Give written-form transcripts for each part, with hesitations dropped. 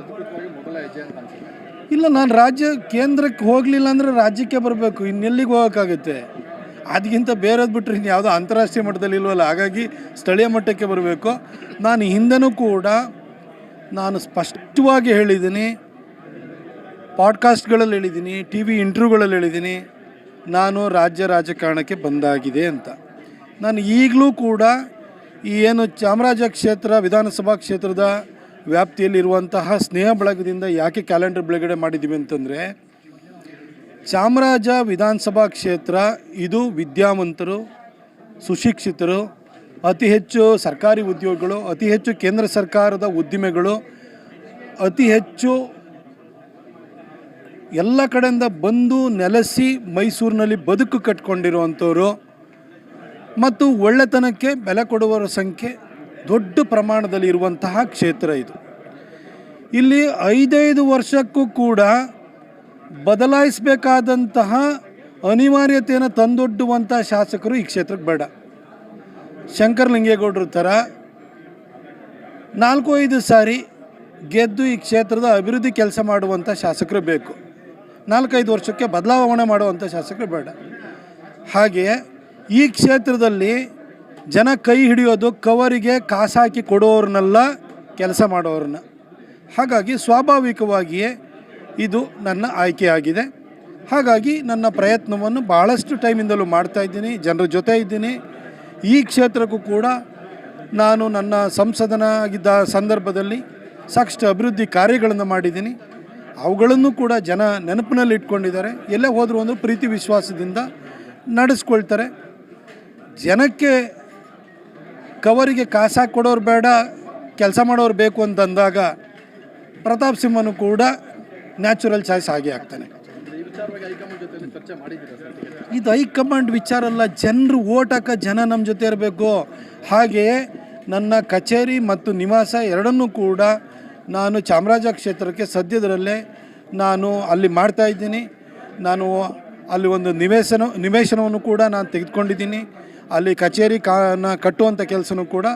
ಅಧಿಕೃತವಾಗಿ ಮೊದಲ ಹೆಜ್ಜೆ ಅಂತ ಅನ್ಸುತ್ತೆ. ಇಲ್ಲ, ನಾನು ಕೇಂದ್ರಕ್ಕೆ ಹೋಗಲಿಲ್ಲ ಅಂದರೆ ರಾಜ್ಯಕ್ಕೆ ಬರಬೇಕು, ಇನ್ನೆಲ್ಲಿಗೆ ಹೋಗೋಕ್ಕಾಗುತ್ತೆ? ಅದಕ್ಕಿಂತ ಬೇರೆದು ಬಿಟ್ಟರೆ ಇನ್ನು ಯಾವುದೋ ಅಂತಾರಾಷ್ಟ್ರೀಯ ಮಟ್ಟದಲ್ಲಿ ಇಲ್ವಲ್ಲ. ಹಾಗಾಗಿ ಸ್ಥಳೀಯ ಮಟ್ಟಕ್ಕೆ ಬರಬೇಕು. ನಾನು ಹಿಂದೆನೂ ಕೂಡ ನಾನು ಸ್ಪಷ್ಟವಾಗಿ ಹೇಳಿದ್ದೀನಿ, ಪಾಡ್ಕಾಸ್ಟ್ಗಳಲ್ಲಿ ಹೇಳಿದ್ದೀನಿ, ಟಿ ವಿ ಇಂಟರ್ವ್ಯೂಗಳಲ್ಲಿ ಹೇಳಿದ್ದೀನಿ, ನಾನು ರಾಜ್ಯ ರಾಜಕಾರಣಕ್ಕೆ ಬಂದಾಗಿದೆ ಅಂತ. ನಾನು ಈಗಲೂ ಕೂಡ ಈ ಏನು ಚಾಮರಾಜ ಕ್ಷೇತ್ರ ವಿಧಾನಸಭಾ ಕ್ಷೇತ್ರದ ವ್ಯಾಪ್ತಿಯಲ್ಲಿರುವಂತಹ ಸ್ನೇಹ ಬಳಗದಿಂದ ಯಾಕೆ ಕ್ಯಾಲೆಂಡರ್ ಬಿಡುಗಡೆ ಮಾಡಿದ್ದೀವಿ ಅಂತಂದರೆ, ಚಾಮರಾಜ ವಿಧಾನಸಭಾ ಕ್ಷೇತ್ರ ಇದು ವಿದ್ಯಾವಂತರು, ಸುಶಿಕ್ಷಿತರು, ಅತಿ ಹೆಚ್ಚು ಸರ್ಕಾರಿ ಉದ್ಯೋಗಿಗಳು, ಅತಿ ಹೆಚ್ಚು ಕೇಂದ್ರ ಸರ್ಕಾರದ ಉದ್ದಿಮೆಗಳು, ಅತಿ ಹೆಚ್ಚು ಎಲ್ಲ ಕಡೆಯಿಂದ ಬಂದು ನೆಲೆಸಿ ಮೈಸೂರಿನಲ್ಲಿ ಬದುಕು ಕಟ್ಕೊಂಡಿರುವಂಥವ್ರು ಮತ್ತು ಒಳ್ಳೆತನಕ್ಕೆ ಬೆಲೆ ಕೊಡುವವರ ಸಂಖ್ಯೆ ದೊಡ್ಡ ಪ್ರಮಾಣದಲ್ಲಿ ಇರುವಂತಹ ಕ್ಷೇತ್ರ ಇದು. ಇಲ್ಲಿ 5 ವರ್ಷಕ್ಕೂ ಕೂಡ ಬದಲಾಯಿಸಬೇಕಾದಂತಹ ಅನಿವಾರ್ಯತೆಯನ್ನು ತಂದೊಡ್ಡುವಂಥ ಶಾಸಕರು ಈ ಕ್ಷೇತ್ರಕ್ಕೆ ಬೇಡ. ಶಂಕರಲಿಂಗೇಗೌಡರ ಥರ 4-5 ಸಾರಿ ಗೆದ್ದು ಈ ಕ್ಷೇತ್ರದ ಅಭಿವೃದ್ಧಿ ಕೆಲಸ ಮಾಡುವಂಥ ಶಾಸಕರು ಬೇಕು. 4-5 ವರ್ಷಕ್ಕೆ ಬದಲಾವಣೆ ಮಾಡುವಂಥ ಶಾಸಕರು ಬೇಡ. ಹಾಗೆಯೇ ಈ ಕ್ಷೇತ್ರದಲ್ಲಿ ಜನ ಕೈ ಹಿಡಿಯೋದು ಕವರಿಗೆ ಕಾಸು ಹಾಕಿ ಕೊಡೋರನ್ನೆಲ್ಲ, ಕೆಲಸ ಮಾಡೋರನ್ನ. ಹಾಗಾಗಿ ಸ್ವಾಭಾವಿಕವಾಗಿಯೇ ಇದು ನನ್ನ ಆಯ್ಕೆಯಾಗಿದೆ. ಹಾಗಾಗಿ ನನ್ನ ಪ್ರಯತ್ನವನ್ನು ಭಾಳಷ್ಟು ಟೈಮಿಂದಲೂ ಮಾಡ್ತಾಯಿದ್ದೀನಿ, ಜನರ ಜೊತೆ ಇದ್ದೀನಿ. ಈ ಕ್ಷೇತ್ರಕ್ಕೂ ಕೂಡ ನಾನು ನನ್ನ ಸಂಸದನಾಗಿದ್ದ ಸಂದರ್ಭದಲ್ಲಿ ಸಾಕಷ್ಟು ಅಭಿವೃದ್ಧಿ ಕಾರ್ಯಗಳನ್ನು ಮಾಡಿದ್ದೀನಿ. ಅವುಗಳನ್ನು ಕೂಡ ಜನ ನೆನಪಿನಲ್ಲಿ ಇಟ್ಕೊಂಡಿದ್ದಾರೆ. ಎಲ್ಲೇ ಹೋದರೂ ಒಂದು ಪ್ರೀತಿ ವಿಶ್ವಾಸದಿಂದ ನಡೆಸ್ಕೊಳ್ತಾರೆ. ಜನಕ್ಕೆ ಕವರಿಗೆ ಕಾಸು ಹಾಕಿ ಕೊಡೋರು ಬೇಡ, ಕೆಲಸ ಮಾಡೋರು ಬೇಕು ಅಂತಂದಾಗ ಪ್ರತಾಪ್ ಸಿಂಹನು ಕೂಡ ನ್ಯಾಚುರಲ್ ಚಾಯ್ಸ್ ಆಗೇ ಆಗ್ತಾನೆ. ಇದು ಹೈಕಮಾಂಡ್ ವಿಚಾರ ಅಲ್ಲ, ಜನರು ಓಟ್ ಹಾಕೋ ಜನ ನಮ್ಮ ಜೊತೆ ಇರಬೇಕು. ಹಾಗೆಯೇ ನನ್ನ ಕಚೇರಿ ಮತ್ತು ನಿವಾಸ ಎರಡನ್ನೂ ಕೂಡ ನಾನು ಚಾಮರಾಜ ಕ್ಷೇತ್ರಕ್ಕೆ ಸದ್ಯದರಲ್ಲೇ ನಾನು ಅಲ್ಲಿ ಮಾಡ್ತಾಯಿದ್ದೀನಿ. ನಾನು ಅಲ್ಲಿ ಒಂದು ನಿವೇಶನವನ್ನು ಕೂಡ ನಾನು ತೆಗೆದುಕೊಂಡಿದ್ದೀನಿ. ಅಲ್ಲಿ ಕಚೇರಿ ಕಟ್ಟುವಂಥ ಕೆಲಸನೂ ಕೂಡ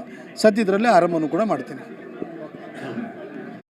ಸದ್ಯದರಲ್ಲೇ ಆರಂಭನೂ ಕೂಡ ಮಾಡ್ತೀನಿ.